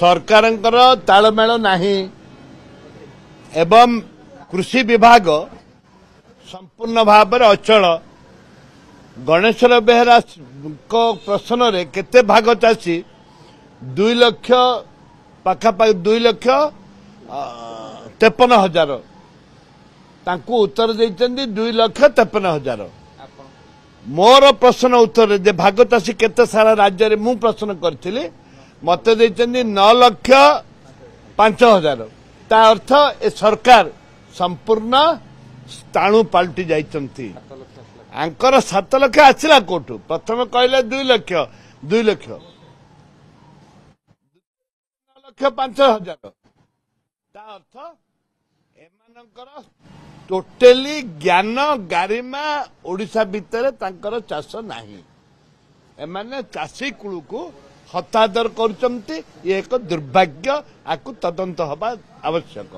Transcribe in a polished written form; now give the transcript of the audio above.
सरकारंकर तालमेल नहीं एवं कृषि विभाग संपूर्ण भाव अचल गणेश्वर बेहरा को प्रश्न रे केते भाग चाषी 2 लाख पाखापाखि 2 लाख 53,000 तांकू उत्तर देइचंदी 2 लाख 53,000 मोर प्रश्न उत्तर जे भाग चाषी केते सारा राज्य रे मु प्रश्न करथिली मते देइचंदी 9 लाख 5,000 ता अर्थ ए सरकार संपूर्ण स्थाणु पलटि जाइचंती आंकर 7 लाख आसिला कोठू प्रथम कहले 2 लाख 2 लाख 9 लाख 5,000 ता अर्थ एमानकर टोटली ज्ञान गारिमा ओडिशा भितर तांकर चाष नाही एमाने चाषी कुळू को हतादर करुचंती ये एक दुर्भाग्य आकु तदंत हवा आवश्यक।